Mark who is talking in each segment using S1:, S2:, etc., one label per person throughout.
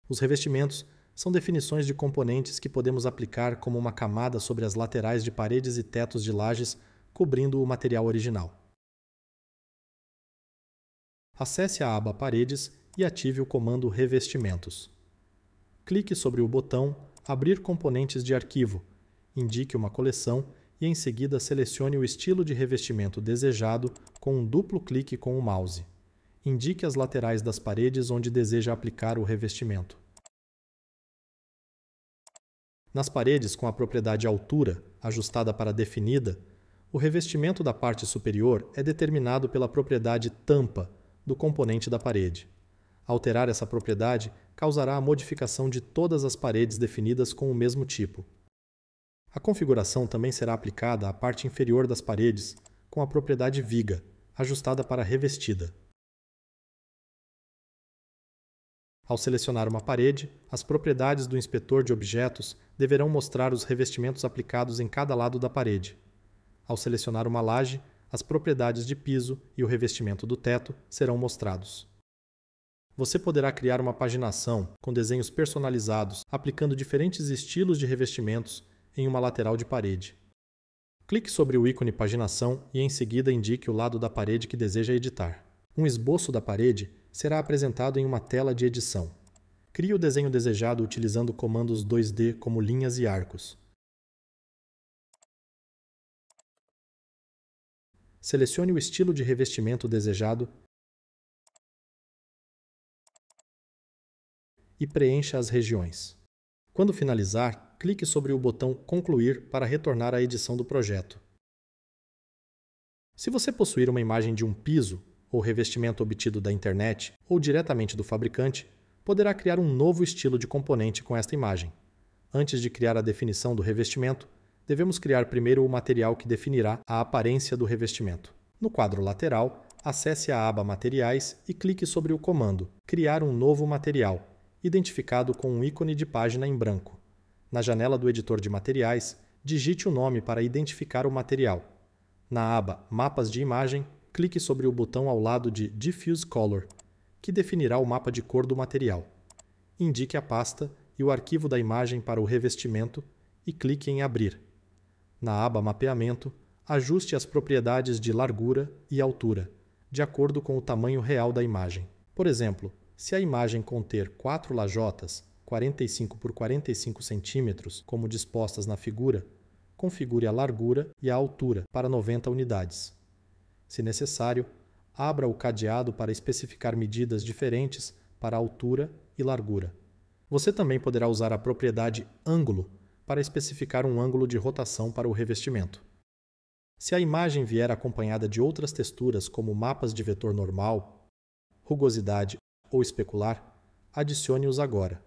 S1: Os revestimentos são definições de componentes que podemos aplicar como uma camada sobre as laterais de paredes e tetos de lajes, cobrindo o material original. Acesse a aba Paredes e ative o comando Revestimentos. Clique sobre o botão Abrir componentes de arquivo, indique uma coleção e em seguida selecione o estilo de revestimento desejado com um duplo clique com o mouse. Indique as laterais das paredes onde deseja aplicar o revestimento. Nas paredes com a propriedade Altura, ajustada para Definida, o revestimento da parte superior é determinado pela propriedade Tampa do componente da parede. Alterar essa propriedade causará a modificação de todas as paredes definidas com o mesmo tipo. A configuração também será aplicada à parte inferior das paredes com a propriedade Viga, ajustada para Revestida. Ao selecionar uma parede, as propriedades do inspetor de objetos deverão mostrar os revestimentos aplicados em cada lado da parede. Ao selecionar uma laje, as propriedades de piso e o revestimento do teto serão mostrados. Você poderá criar uma paginação com desenhos personalizados, aplicando diferentes estilos de revestimentos em uma lateral de parede. Clique sobre o ícone Paginação e em seguida indique o lado da parede que deseja editar. Um esboço da parede será apresentado em uma tela de edição. Crie o desenho desejado utilizando comandos 2D como linhas e arcos. Selecione o estilo de revestimento desejado e preencha as regiões. Quando finalizar, clique sobre o botão Concluir para retornar à edição do projeto. Se você possuir uma imagem de um piso ou revestimento obtido da internet ou diretamente do fabricante, poderá criar um novo estilo de componente com esta imagem. Antes de criar a definição do revestimento, devemos criar primeiro o material que definirá a aparência do revestimento. No quadro lateral, acesse a aba Materiais e clique sobre o comando Criar um novo material, identificado com um ícone de página em branco. Na janela do editor de materiais, digite o nome para identificar o material. Na aba Mapas de imagem, clique sobre o botão ao lado de Diffuse Color, que definirá o mapa de cor do material. Indique a pasta e o arquivo da imagem para o revestimento e clique em Abrir. Na aba Mapeamento, ajuste as propriedades de largura e altura, de acordo com o tamanho real da imagem. Por exemplo, se a imagem conter 4 lajotas, 45 por 45 cm, como dispostas na figura, configure a largura e a altura para 90 unidades. Se necessário, abra o cadeado para especificar medidas diferentes para altura e largura. Você também poderá usar a propriedade ângulo para especificar um ângulo de rotação para o revestimento. Se a imagem vier acompanhada de outras texturas como mapas de vetor normal, rugosidade ou especular, adicione-os agora.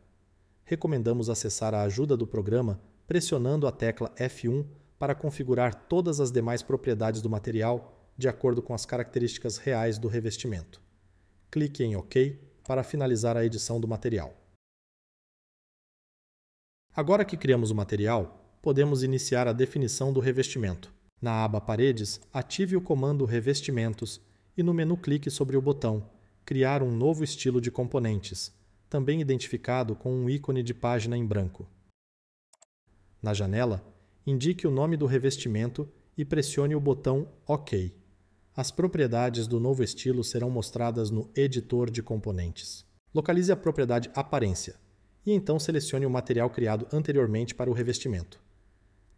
S1: Recomendamos acessar a ajuda do programa pressionando a tecla F1 para configurar todas as demais propriedades do material de acordo com as características reais do revestimento. Clique em OK para finalizar a edição do material. Agora que criamos o material, podemos iniciar a definição do revestimento. Na aba Paredes, ative o comando Revestimentos e no menu clique sobre o botão Criar um novo estilo de componentes, também identificado com um ícone de página em branco. Na janela, indique o nome do revestimento e pressione o botão OK. As propriedades do novo estilo serão mostradas no Editor de Componentes. Localize a propriedade Aparência e então selecione o material criado anteriormente para o revestimento.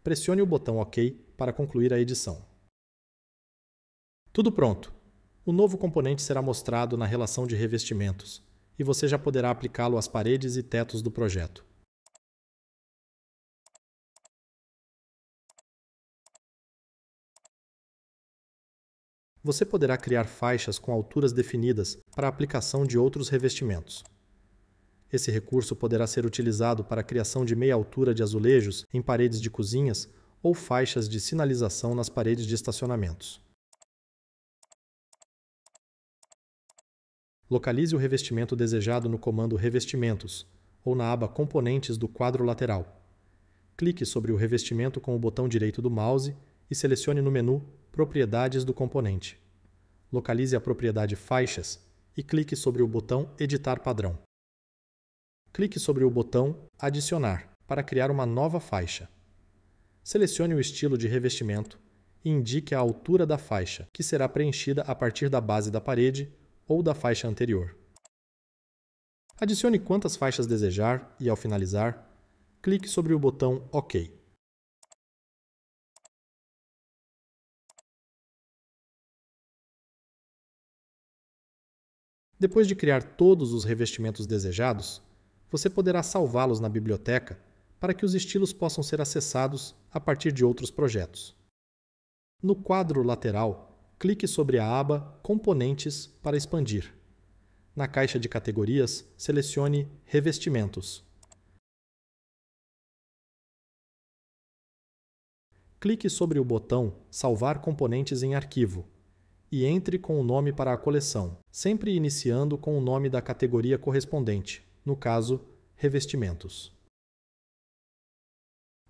S1: Pressione o botão OK para concluir a edição. Tudo pronto! O novo componente será mostrado na relação de revestimentos e você já poderá aplicá-lo às paredes e tetos do projeto. Você poderá criar faixas com alturas definidas para a aplicação de outros revestimentos. Esse recurso poderá ser utilizado para a criação de meia altura de azulejos em paredes de cozinhas ou faixas de sinalização nas paredes de estacionamentos. Localize o revestimento desejado no comando Revestimentos ou na aba Componentes do quadro lateral. Clique sobre o revestimento com o botão direito do mouse e selecione no menu Propriedades do componente. Localize a propriedade Faixas e clique sobre o botão Editar padrão. Clique sobre o botão Adicionar para criar uma nova faixa. Selecione o estilo de revestimento e indique a altura da faixa, que será preenchida a partir da base da parede ou da faixa anterior. Adicione quantas faixas desejar e, ao finalizar, clique sobre o botão OK. Depois de criar todos os revestimentos desejados, você poderá salvá-los na biblioteca para que os estilos possam ser acessados a partir de outros projetos. No quadro lateral, clique sobre a aba Componentes para expandir. Na caixa de categorias, selecione Revestimentos. Clique sobre o botão Salvar componentes em arquivo e entre com o nome para a coleção, sempre iniciando com o nome da categoria correspondente, no caso, Revestimentos.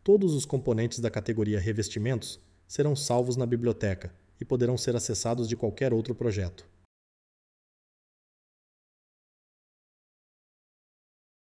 S1: Todos os componentes da categoria Revestimentos serão salvos na biblioteca e poderão ser acessados de qualquer outro projeto.